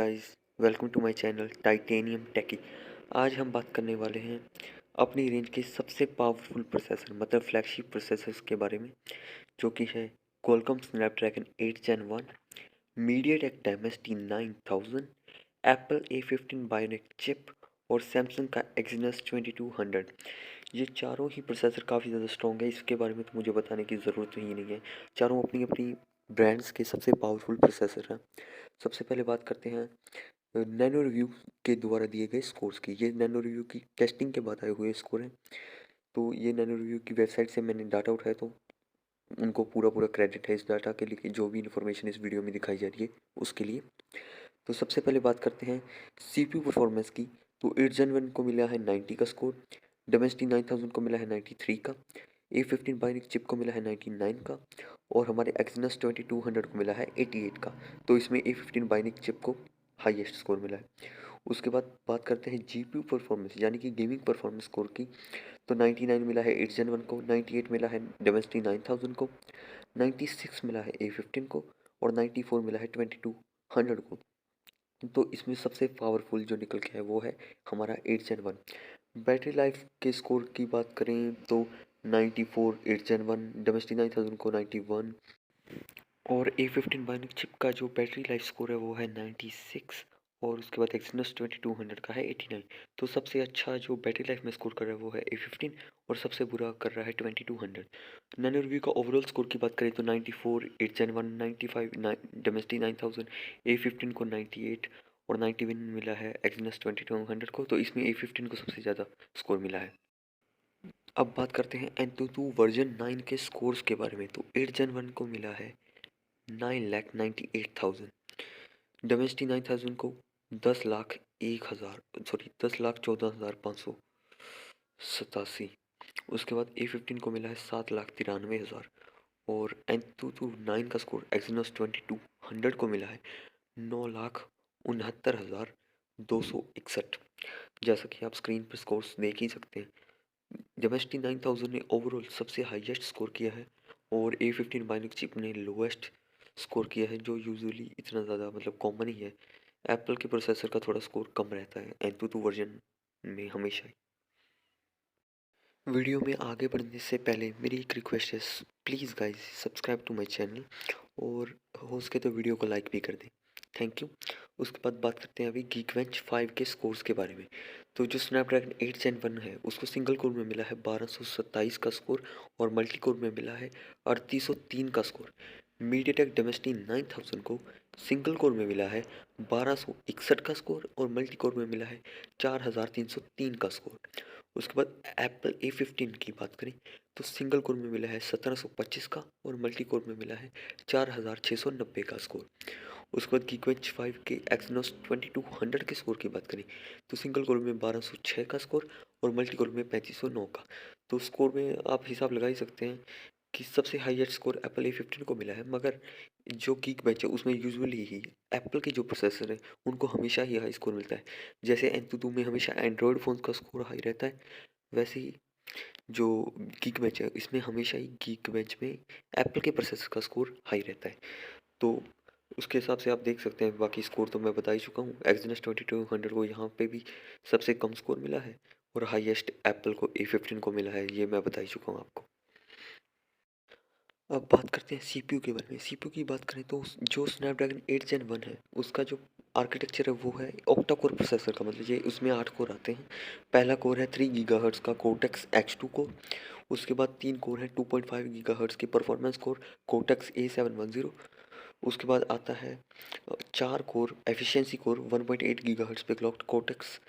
Guys, welcome to my channel titanium techie. आज हम बात करने वाले हैं अपनी रेंज के सबसे पावरफुल प्रोसेसर मतलब फ्लैगशिप प्रोसेसर्स के बारे में, जो कि है Qualcomm Snapdragon 8 Gen 1, MediaTek Dimensity 9000, Apple A15 bionic chip और सैमसंग का एक्सिनस 2200। ये चारों ही प्रोसेसर काफ़ी ज़्यादा स्ट्रॉन्ग है, इसके बारे में तो मुझे बताने की ज़रूरत ही नहीं है। चारों अपनी अपनी ब्रांड्स के सबसे पावरफुल प्रोसेसर हैं। सबसे पहले बात करते हैं नैनो रिव्यू के द्वारा दिए गए स्कोर्स की। ये नैनो रिव्यू की टेस्टिंग के बाद आए हुए स्कोर हैं। तो ये नैनो रिव्यू की वेबसाइट से मैंने डाटा उठाया, तो उनको पूरा पूरा क्रेडिट है इस डाटा के लिए, जो भी इन्फॉर्मेशन इस वीडियो में दिखाई जा रही है उसके लिए। तो सबसे पहले बात करते हैं CPU परफॉर्मेंस की। तो 8 Gen 1 को मिला है 90 का स्कोर, डोमेस्टी 9000 को मिला है 93 का, A15 बायोनिक चिप को मिला है 99 का और हमारे एक्सिनस 2200 को मिला है 88 का। तो इसमें A15 बायोनिक चिप को हाईएस्ट स्कोर मिला है। उसके बाद बात करते हैं GPU परफॉर्मेंस यानी कि गेमिंग परफॉर्मेंस स्कोर की। तो 99 मिला है 8 Gen 1 को, 98 मिला है डोमेस्टी 9000 को, 96 मिला है A15 को और 94 मिला है 2200 को। तो इसमें सबसे पावरफुल जो निकल के है वो है हमारा 8 Gen 1। बैटरी लाइफ के स्कोर की बात करें तो 94 8 Gen 1, डोमेस्टी 9000 को 91 और A15 बायोनिक चिप का जो बैटरी लाइफ स्कोर है वो है 96 और उसके बाद एक्सिनस 2200 का है 89। तो सबसे अच्छा जो बैटरी लाइफ में स्कोर कर रहा है वो है A15 और सबसे बुरा कर रहा है 2200। नैनो रिव्यू का ओवरऑल स्कोर की बात करें तो 94 8 Gen 1, 95 डोमेस्टी 9000, A15 को 98 और 91 मिला है एक्सिनस 2200 को। तो इसमें A15 को सबसे ज़्यादा स्कोर मिला है। अब बात करते हैं एंतुतु वर्जन 9 के स्कोर्स के बारे में। तो 8 Gen 1 को मिला है 9,98,000, डोमेस्टी 9000 को 10,14,587। उसके बाद A15 को मिला है 7,93,000 और एंतुतु 9 का स्कोर एक्सिनोस 2200 को मिला है 9,69,261। जैसा कि आप स्क्रीन पर स्कोर्स देख ही सकते हैं, डोमेस्टी 9000 ने ओवरऑल सबसे हाईएस्ट स्कोर किया है और A15 बायोनिक चिप ने लोएस्ट स्कोर किया है, जो यूजुअली इतना ज़्यादा मतलब कॉमन ही है। एप्पल के प्रोसेसर का थोड़ा स्कोर कम रहता है एंतुतु वर्जन में हमेशा ही। वीडियो में आगे बढ़ने से पहले मेरी एक रिक्वेस्ट है, please guys subscribe to my channel और हो सके तो वीडियो को लाइक भी कर दें। Thank you. उसके बाद बात करते हैं अभी Geekbench 5 के स्कोर्स के बारे में। तो जो स्नैपड्रैगन 8 Gen 1 है उसको सिंगल कोर में मिला है 1227 का स्कोर और मल्टी कोर में मिला है 3803 का स्कोर। मीडियाटेक डोमेस्टी 9000 को सिंगल कोर में मिला है 1261 का स्कोर और मल्टी कोर में मिला है 4303 का स्कोर। उसके बाद एप्पल A15 की बात करें तो सिंगल कोर में मिला है 1725 का और मल्टी कोर में मिला है 4690 का स्कोर। उसके बाद Geekbench 5 के एक्सिनोस 2200 के स्कोर की बात करें तो सिंगल कोर में 1206 का स्कोर और मल्टी कोर में 3509 का। तो स्कोर में आप हिसाब लगा ही सकते हैं कि सबसे हाईएस्ट स्कोर एप्पल A15 को मिला है, मगर जो Geekbench है उसमें यूजुअली ही एप्पल के जो प्रोसेसर है उनको हमेशा ही हाई स्कोर मिलता है। जैसे एंतुतु में हमेशा एंड्रॉयड फ़ोन का स्कोर हाई रहता है, वैसे ही जो Geekbench है इसमें हमेशा ही Geekbench में एप्पल के प्रोसेसर का स्कोर हाई रहता है। तो उसके हिसाब से आप देख सकते हैं, बाकी स्कोर तो मैं बता ही चुका हूँ। एक्सिनस 2200 को यहाँ पे भी सबसे कम स्कोर मिला है और हाईएस्ट एप्पल को A15 को मिला है, ये मैं बता ही चुका हूँ आपको। अब बात करते हैं CPU के बारे में। CPU की बात करें तो जो स्नैपड्रैगन 8 Gen 1 है उसका जो आर्किटेक्चर है वो है ऑक्टा कोर प्रोसेसर का, मतलब ये उसमें 8 कोर आते हैं। पहला कोर है 3 गीगाहर्ट्ज़ का कोर्टेक्स X2 कोर। उसके बाद 3 कोर है 2.5 गीगाहर्ट्ज़ की परफॉर्मेंस कोर कोर्टेक्स A710। उसके बाद आता है 4 कोर एफिशिएंसी कोर 1.8 गीगाहर्ट्ज़ पे क्लॉक्ड कोर्टेक्स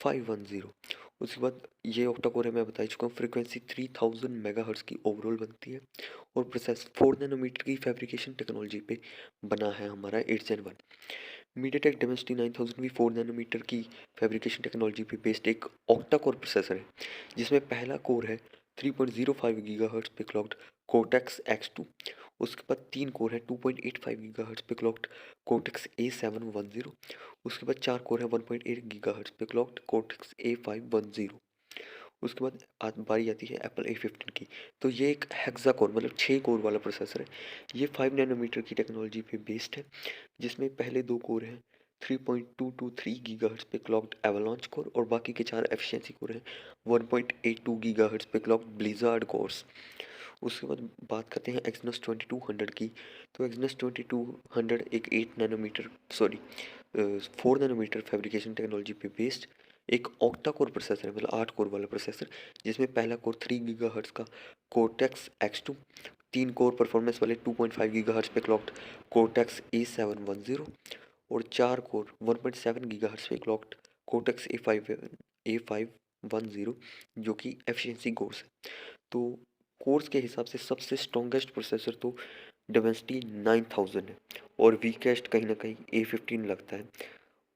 510। उसके बाद ये ऑक्टा कोर है, मैं बता ही चुका हूँ। फ्रीक्वेंसी 3000 मेगाहर्ट्ज़ की ओवरऑल बनती है और प्रोसेस 4 नैनोमीटर की फैब्रिकेशन टेक्नोलॉजी पे बना है हमारा 8 Gen 1। मीडियाटेक डोमेस्टी 9000 भी 4 नैनोमीटर की फैब्रिकेशन टेक्नोलॉजी पे बेस्ड एक ऑक्टा कोर प्रोसेसर है, जिसमें पहला कोर है 3.05 गीगाहर्ट्ज़ पे क्लॉक्ड कोर्टेक्स X2। उसके बाद 3 कोर है 2.85 गीगाहर्ट्ज़ पे क्लॉक्ड कोर्टेक्स A710। उसके बाद 4 कोर है 1.8 गीगाहर्ट्ज़ पे क्लॉक्ड कोर्टेक्स A510। उसके बाद बारी आती है एप्पल A15 की। तो ये एक हेक्सा कोर मतलब 6 कोर वाला प्रोसेसर है। ये 5 नैनोमीटर की टेक्नोलॉजी पे बेस्ड है, जिसमें पहले 2 कोर हैं 3.223 गीगाहर्ट्ज़ पे क्लॉक्ड एवलांच कोर और बाकी के 4 एफिशिएंसी कोर हैं 1.82 गीगाहर्ट्ज़ पे क्लॉक्ड ब्लिज़ार्ड कोर्स। उसके बाद बात करते हैं एक्सनस 2200 की। तो एक्सनस 2200 एक 8 नैनोमीटर 4 नैनोमीटर फैब्रिकेशन टेक्नोलॉजी पे बेस्ड एक ऑक्टा कोर प्रोसेसर है, मतलब 8 कोर वाला प्रोसेसर, जिसमें पहला कोर 3 गीगाहर्ट्ज़ का कोर्टेक्स X2, 3 कोर परफॉर्मेंस वाले 2.5 गीगाहर्ट्ज़ पे क्लॉक्ड कोर्टेक्स A710 और 4 कोर 1.7 गीगाहर्ट्ज़ पे क्लॉक्ड कोर्टेक्स A510, जो कि एफिशिएंसी कोर्स है। तो कोर्स के हिसाब से सबसे स्ट्रॉन्गेस्ट प्रोसेसर तो डिमेंसिटी 9000 है और वीकेस्ट कहीं ना कहीं A15 लगता है।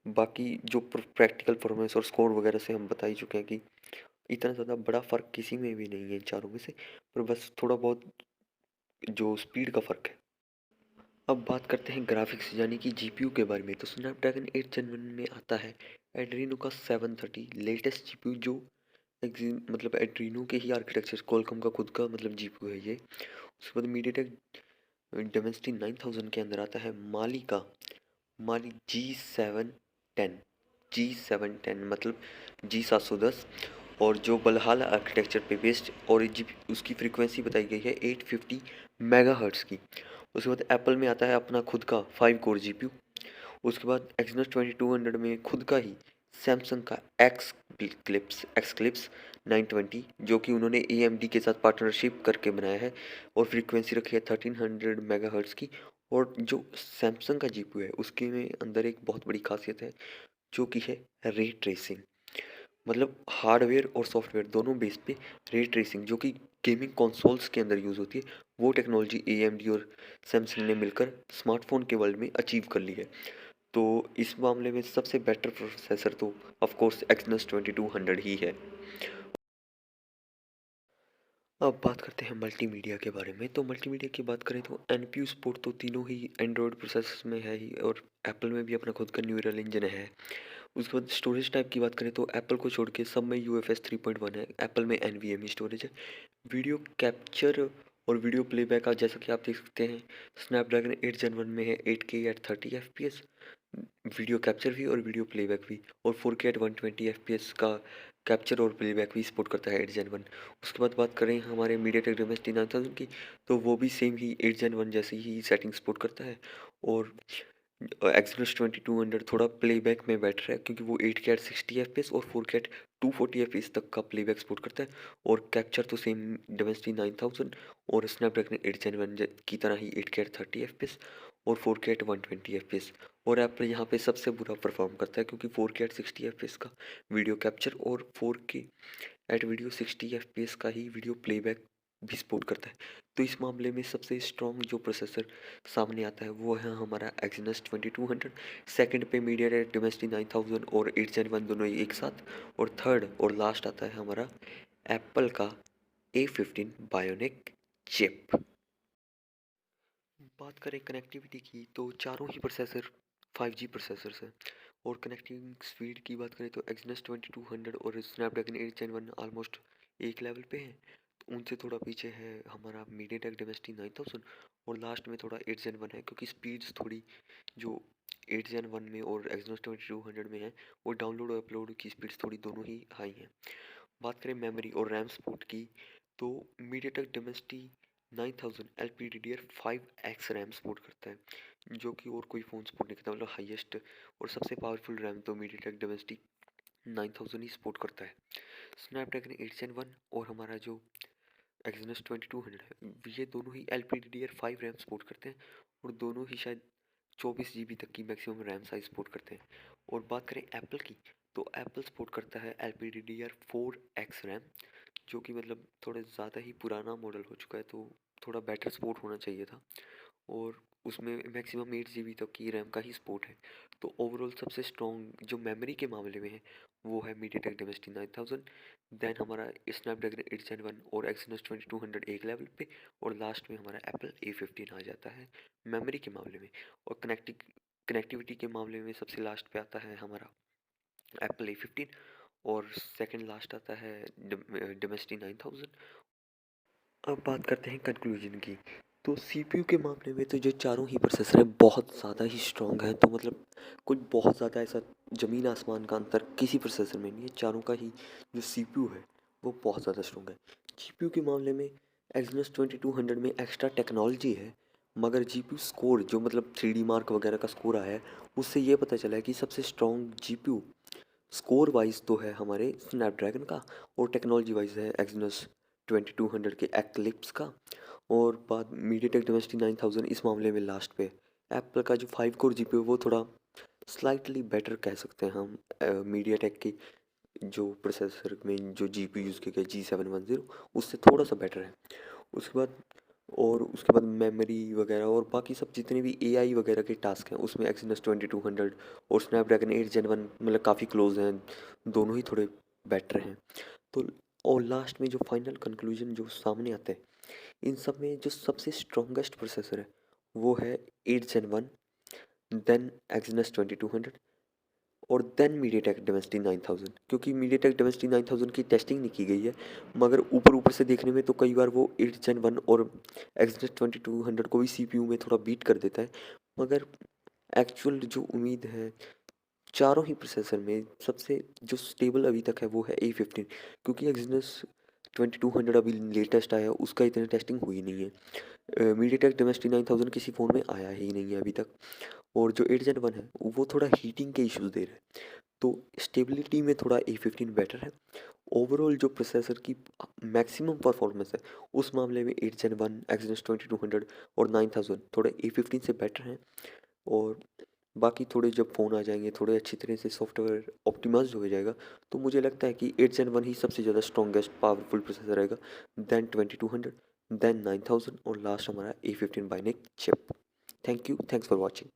बाकी जो प्रैक्टिकल परफॉर्मेंस और स्कोर वगैरह से हम बता ही चुके हैं कि इतना ज़्यादा बड़ा फ़र्क किसी में भी नहीं है इन चारों में से, पर बस थोड़ा बहुत जो स्पीड का फ़र्क है। अब बात करते हैं ग्राफिक्स यानी कि जीपीयू के बारे में। तो स्नैपड्रैगन 8 Gen 1 में आता है एड्रीनो का 730 लेटेस्ट जीपीयू, जो मतलब एड्रीनो के ही आर्किटेक्चर, कॉलकॉम का खुद का मतलब जीपीयू है ये। उसके बाद मीडियाटेक डिमेंसिटी 9000 के अंदर आता है माली G710 मतलब G710, और जो बलहाला आर्किटेक्चर पे बेस्ड, और जी उसकी फ्रीक्वेंसी बताई गई है 850 मेगाहर्ट्ज़ की। उसके बाद एप्पल में आता है अपना खुद का 5 कोर जीपीयू। उसके बाद एक्सनस 2200 में खुद का ही सैमसंग का एक्स क्लिप्स 920, जो कि उन्होंने AMD के साथ पार्टनरशिप करके बनाया है, और फ्रीक्वेंसी रखी है 1300 मेगाहर्ट्ज़ की। और जो सैमसंग का जीपीयू है उसके में अंदर एक बहुत बड़ी खासियत है, जो कि है रे ट्रेसिंग, मतलब हार्डवेयर और सॉफ्टवेयर दोनों बेस पे रे ट्रेसिंग, जो कि गेमिंग कंसोल्स के अंदर यूज़ होती है। वो टेक्नोलॉजी AMD और सैमसंग ने मिलकर स्मार्टफोन के वर्ल्ड में अचीव कर ली है। तो इस मामले में सबसे बेटर प्रोसेसर तो ऑफ कोर्स एक्सनस 2200 ही है। अब बात करते हैं मल्टीमीडिया के बारे में। तो मल्टीमीडिया की बात करें तो NPU सपोर्ट तो तीनों ही एंड्रॉयड प्रोसेसर्स में है ही, और एप्पल में भी अपना खुद का न्यूरल इंजन है। उसके बाद स्टोरेज टाइप की बात करें तो एप्पल को छोड़ के सब में UFS 3.1 है, एप्पल में NVMe स्टोरेज है। वीडियो कैप्चर और वीडियो प्लेबैक का जैसा कि आप देख सकते हैं, स्नैपड्रैगन 8 Gen 1 में है 8K eight 30 FPS video capture भी और वीडियो प्लेबैक भी, और 4K एट 120 FPS का कैप्चर और प्लेबैक भी सपोर्ट करता है 8 Gen 1। उसके बाद बात करें हमारे मीडियाटेक डिमेंसिटी 9000 की, तो वो भी सेम ही 8 Gen 1 जैसी ही सेटिंग सपोर्ट करता है। और एक्सनस 2200 थोड़ा प्लेबैक में बेटर है, क्योंकि वो 8K एट 60 FPS और 4K एट 240 FPS तक का प्लेबैक सपोर्ट करता है, और कैप्चर तो सेम डिमेंसिटी 9000 और स्नैपड्रैगन 8 Gen 1 की तरह ही 8K एट 30 FPS और 4K एट 120 FPS। और एप्पल यहाँ पे सबसे बुरा परफॉर्म करता है, क्योंकि 4K एट 60 FPS का वीडियो कैप्चर और 4K एट वीडियो 60 FPS का ही वीडियो प्लेबैक भी सपोर्ट करता है। तो इस मामले में सबसे स्ट्रॉन्ग जो प्रोसेसर सामने आता है वो है हमारा एक्सनस 2200। सेकंड पे मीडियाटेक डिमेंसिटी 9000 और 8 Gen 1 दोनों ही एक साथ, और थर्ड और लास्ट आता है हमारा एप्पल का A15 बायोनिक चिप। बात करें कनेक्टिविटी की, तो चारों ही प्रोसेसर 5G प्रोसेसर्स हैं। और कनेक्टिंग स्पीड की बात करें तो एक्सनस 2200 और स्नैपड्रैगन 8 Gen 1 ऑलमोस्ट एक लेवल पे हैं। तो उनसे थोड़ा पीछे है हमारा मीडियाटेक डिमेंसिटी 9000, और लास्ट में थोड़ा 8 Gen 1 है, क्योंकि स्पीड्स थोड़ी जो 8 Gen 1 में और एक्सनस 2200 में है, वो डाउनलोड और अपलोड की स्पीड्स थोड़ी दोनों ही हाई हैं। बात करें मेमोरी और रैम सपोर्ट की, तो MediaTek Dimensity 9000 LPDDR5X RAM support करता है, जो कि और कोई फ़ोन सपोर्ट नहीं करता, मतलब हाईएस्ट और सबसे पावरफुल रैम तो मीडियाटेक डिमेंसिटी 9000 ही सपोर्ट करता है। स्नैपड्रैगन 8 Gen 1 और हमारा जो एक्सनस 2200 है, ये दोनों ही LPDDR5 रैम सपोर्ट करते हैं, और दोनों ही शायद 24 GB तक की मैक्सिमम रैम साइज सपोर्ट करते हैं। और बात करें एप्पल की, तो एप्पल सपोर्ट करता है LPDDR4X रैम, जो कि मतलब थोड़ा ज़्यादा ही पुराना मॉडल हो चुका है, तो थोड़ा बेटर सपोर्ट होना चाहिए था, और उसमें मैक्सिमम 8 GB तक की रैम का ही सपोर्ट है। तो ओवरऑल सबसे स्ट्रॉन्ग जो मेमोरी के मामले में है वो है मीडियाटेक डिमेंसिटी 9000, देन हमारा स्नैपड्रैगन 8 Gen 1 और एक्सनस 2200 एक लेवल पे, और लास्ट में हमारा एप्पल A15 आ जाता है मेमोरी के मामले में। और कनेक्टिविटी के मामले में सबसे लास्ट पे आता है हमारा एप्पल A15, और सेकंड लास्ट आता है डिमेंसिटी 9000। अब बात करते हैं कंक्लूजन की। तो सीपीयू के मामले में तो जो चारों ही प्रोसेसर हैं बहुत ज़्यादा ही स्ट्रॉन्ग हैं। तो मतलब कुछ बहुत ज़्यादा ऐसा ज़मीन आसमान का अंतर किसी प्रोसेसर में नहीं है। चारों का ही जो सीपीयू है वो बहुत ज़्यादा स्ट्रॉन्ग है। जीपीयू के मामले में एक्सिनोस 2200 में एक्स्ट्रा टेक्नोलॉजी है, मगर जीपीयू स्कोर जो मतलब 3D मार्क वगैरह का स्कोर आया है उससे ये पता चला है कि सबसे स्ट्रॉन्ग जीपीयू स्कोर वाइज तो है हमारे स्नैपड्रैगन का, और टेक्नोलॉजी वाइज है एक्सिनोस 2200 के एक्लिप्स का। और बाद मीडियाटेक डिमेंसिटी 9000 इस मामले में लास्ट पे। एप्पल का जो 5 कोर जीपीयू वो थोड़ा स्लाइटली बेटर कह सकते हैं हम मीडियाटेक की जो प्रोसेसर में जो जीपीयू यूज़ किया गया G710 उससे थोड़ा सा बेटर है। उसके बाद उसके बाद मेमोरी वगैरह और बाकी सब जितने भी एआई वगैरह के टास्क हैं उसमें एक्सिनस 2200 और स्नैपड्रैगन 8 Gen 1 मतलब काफ़ी क्लोज हैं, दोनों ही थोड़े बेटर हैं। तो और लास्ट में जो फाइनल कंक्लूजन जो सामने आता है इन सब में जो सबसे स्ट्रॉन्गेस्ट प्रोसेसर है वो है 8 Gen 1, देन एक्सिनस 2200 और देन मीडियाटेक डिमेंसिटी 9000। क्योंकि मीडियाटेक डिमेंसिटी 9000 की टेस्टिंग नहीं की गई है, मगर ऊपर ऊपर से देखने में तो कई बार वो 8 Gen 1 और एक्सिनस 2200 को भी सीपीयू में थोड़ा बीट कर देता है। मगर एक्चुअल जो उम्मीद है चारों ही प्रोसेसर में सबसे जो स्टेबल अभी तक है वो है A15, क्योंकि एक्सिनस 2200 अभी लेटेस्ट आया उसका इतनी टेस्टिंग हुई नहीं है। मीडियाटेक डिमेंसिटी 9000 किसी फ़ोन में आया ही नहीं है अभी तक। और जो 8 Gen 1 है वो थोड़ा हीटिंग के इश्यूज दे रहा है, तो स्टेबिलिटी में थोड़ा A15 बेटर है। ओवरऑल जो प्रोसेसर की मैक्सिमम परफॉर्मेंस है उस मामले में 8 Gen 1 एक्सिनस 2200 और 9000 थोड़े A15 से बेटर हैं। और बाकी थोड़े जब फ़ोन आ जाएंगे थोड़े अच्छी तरह से सॉफ्टवेयर ऑप्टिमाइज हो जाएगा तो मुझे लगता है कि 8 Gen 1 ही सबसे ज़्यादा स्ट्रॉन्गेस्ट पावरफुल प्रोसेसर रहेगा, देन 2200, देन 9000 और लास्ट हमारा A15 bionic chip. Thank you, thanks for watching.